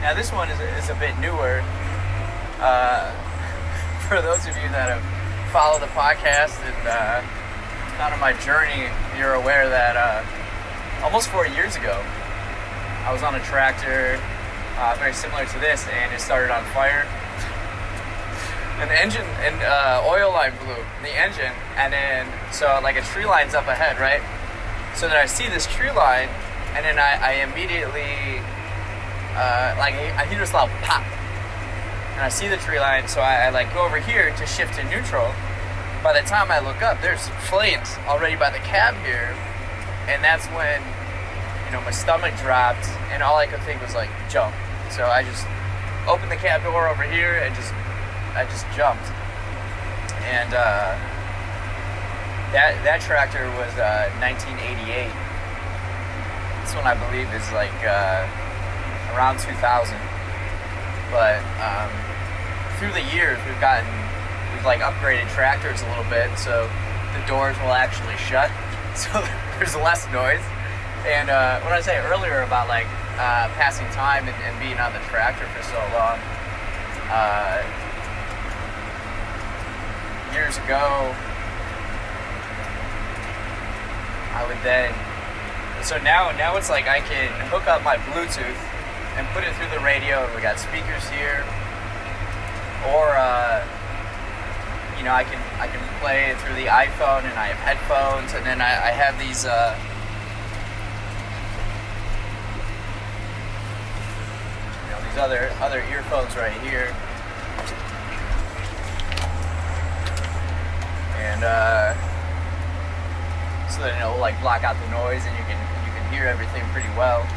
Now this one is a bit newer. For those of you that have followed the podcast and kind of my journey, you're aware that almost 4 years ago, I was on a tractor very similar to this, and it started on fire. And the engine and oil line blew in the engine, and then so like a tree line's up ahead, right? So then I see this tree line, and then I immediately I hear this loud pop, and I see the tree line. So I like go over here to shift to neutral. By the time I look up, there's flames already by the cab here, and that's when my stomach dropped, and all I could think was like jump. So I just opened the cab door over here and I just jumped. And that tractor was 1988. This one I believe is like around 2000. But through the years we've like upgraded tractors a little bit, so the doors will actually shut, so there's less noise. And what I say earlier about like passing time and being on the tractor for so long, years ago, I would then, so now it's like I can hook up my Bluetooth and put it through the radio, and we got speakers here, or I can play it through the iPhone, and I have headphones, and then I have these other earphones right here, and so that it'll like block out the noise, and you can hear everything pretty well.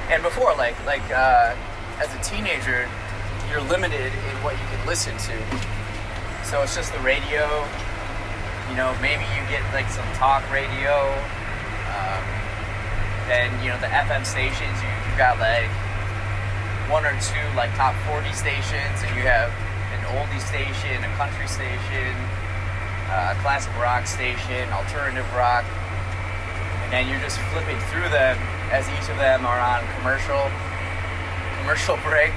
And before, like as a teenager, you're limited in what you can listen to. So it's just the radio. Maybe you get like some talk radio. Then the FM stations. You've got like one or two like top 40 stations, and you have an oldie station, a country station, a classic rock station, alternative rock, and then you're just flipping through them as each of them are on commercial break.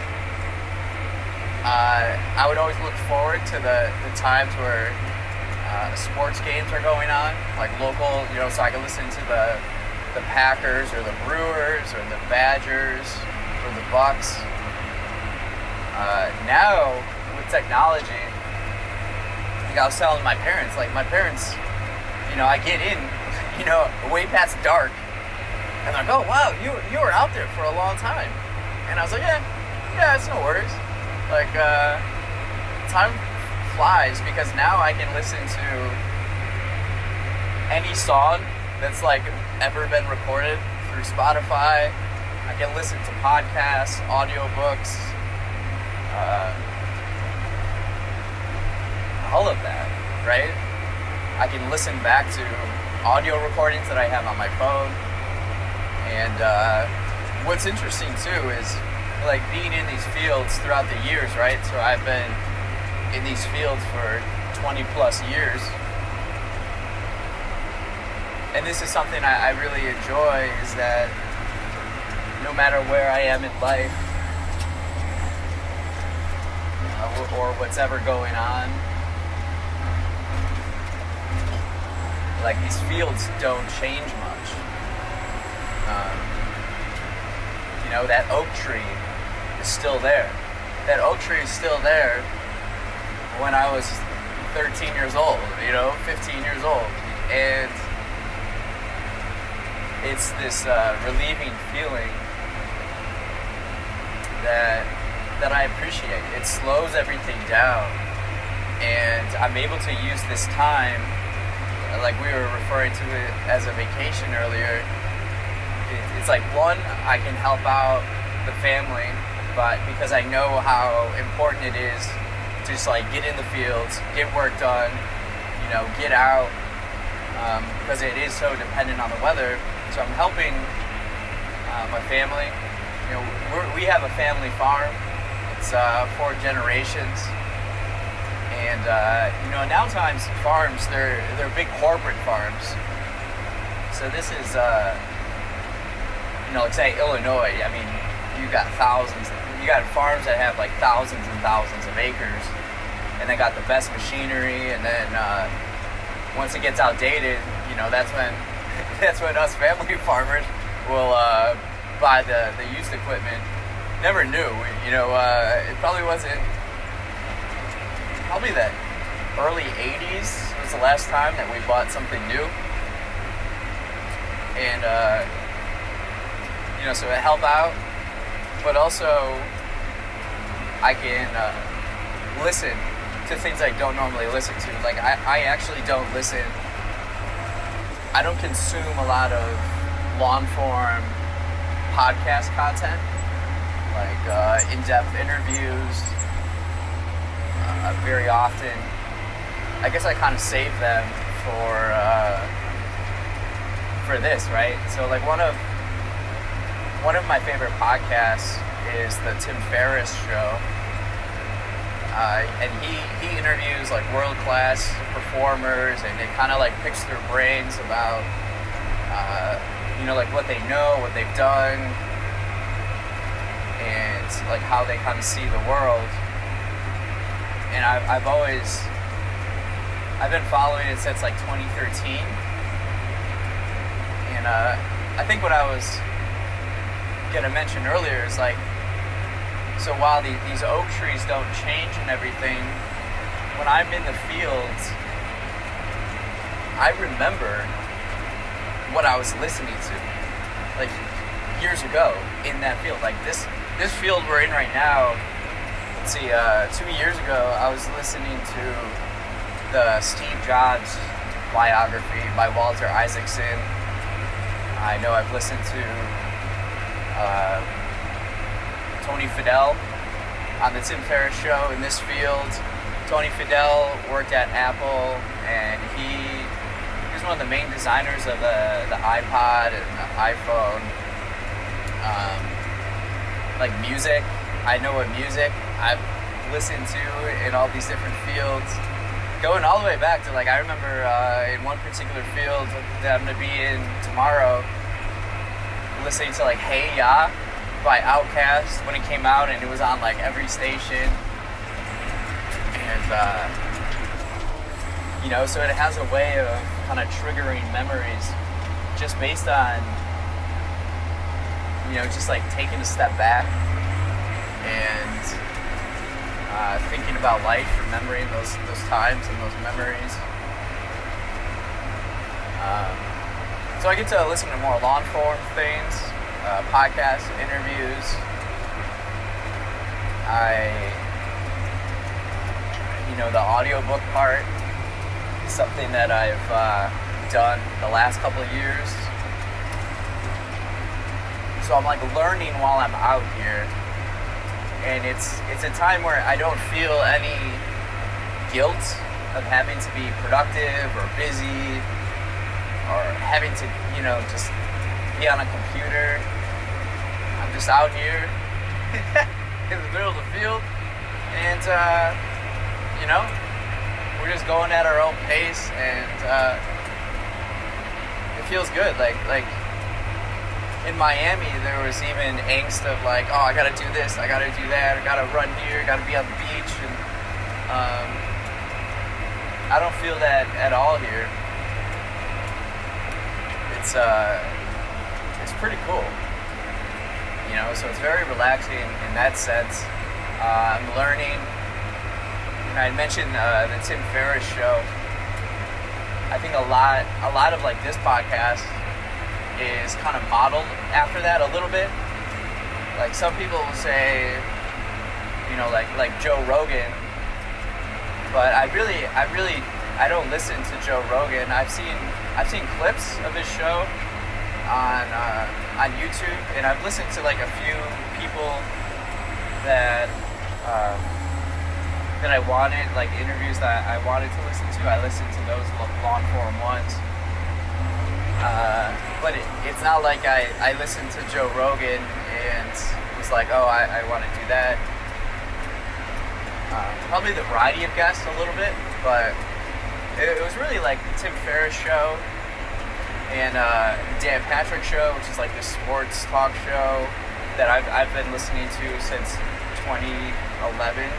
I would always look forward to the times where sports games are going on, like local, so I can listen to the Packers or the Brewers or the Badgers or the Bucks. Now with technology, like I was telling my parents, I get in, way past dark, and they're like, "Oh wow, you were out there for a long time," and I was like, "Yeah, it's no worries." Like time flies, because now I can listen to any song that's like ever been recorded through Spotify. I can listen to podcasts, audiobooks, all of that, right? I can listen back to audio recordings that I have on my phone. And what's interesting too is like being in these fields throughout the years, right? So I've been in these fields for 20 plus years. And this is something I really enjoy, is that no matter where I am in life, or what's ever going on, like these fields don't change much. That oak tree is still there. That oak tree is still there when I was 13 years old, 15 years old. And it's this relieving feeling that I appreciate. It slows everything down, and I'm able to use this time, like we were referring to it as a vacation earlier. It's like, one, I can help out the family, but because I know how important it is to just like get in the fields, get work done, get out, because it is so dependent on the weather. So I'm helping my family. We have a family farm. It's 4 generations, and now times farms, they're big corporate farms. So this is, like say Illinois. I mean, you got farms that have like thousands and thousands of acres, and they got the best machinery. And then once it gets outdated, that's when us family farmers will buy the used equipment. Never knew, it probably wasn't. Probably the early 80s was the last time that we bought something new. And, so it helped out. But also, I can listen to things I don't normally listen to. Like, I actually don't listen. I don't consume a lot of long-form podcast content. Like, in-depth interviews. Very often, I guess I kind of save them for this, right? So like one of my favorite podcasts is the Tim Ferriss show, and he interviews like world-class performers, and it kind of like picks their brains about like what they know, what they've done, and like how they kind of see the world. And I've been following it since like 2013. And I think what I was gonna mention earlier is like, so while these oak trees don't change and everything, when I'm in the fields, I remember what I was listening to, like years ago in that field. Like this field we're in right now. Let's see, 2 years ago, I was listening to the Steve Jobs biography by Walter Isaacson. I know I've listened to Tony Fadell on the Tim Ferriss show in this field. Tony Fadell worked at Apple, and he was one of the main designers of the iPod and the iPhone. Like music. I know what music I've listened to in all these different fields, going all the way back to like, I remember in one particular field that I'm going to be in tomorrow, listening to like Hey Ya by Outkast when it came out, and it was on like every station. And so it has a way of kind of triggering memories just based on just like taking a step back and thinking about life, remembering those times and those memories. So I get to listen to more long-form things, podcasts, interviews. The audiobook part is something that I've done the last couple of years. So I'm like learning while I'm out here. And it's a time where I don't feel any guilt of having to be productive or busy or having to, just be on a computer. I'm just out here in the middle of the field, and we're just going at our own pace, and it feels good. Like in Miami, there was even angst of like, oh, I gotta do this, I gotta do that, I gotta run here, I gotta be on the beach, and I don't feel that at all here. It's pretty cool, so it's very relaxing in that sense. I'm learning. I mentioned the Tim Ferriss show. I think a lot of like this podcast is kind of modeled after that a little bit. Like some people will say, like Joe Rogan, but I don't listen to Joe Rogan. I've seen clips of his show on YouTube, and I've listened to like a few people that I wanted, like interviews that I wanted to listen to. I listened to those long form ones. But it's not like I listened to Joe Rogan and was like, oh, I want to do that. Probably the variety of guests a little bit, but it was really like the Tim Ferriss show. and Dan Patrick Show, which is like this sports talk show that I've been listening to since 2011.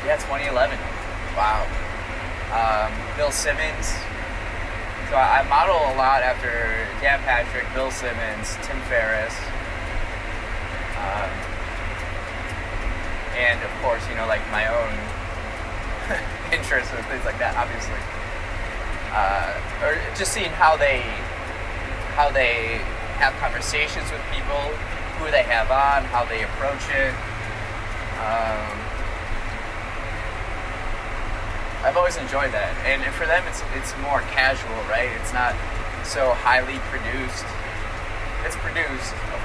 Yeah, 2011. Wow. Bill Simmons. So I model a lot after Dan Patrick, Bill Simmons, Tim Ferriss. And of course, like my own interests and things like that, obviously. Or just seeing how they have conversations with people, who they have on, how they approach it. I've always enjoyed that, and for them, it's more casual, right? It's not so highly produced. It's produced, of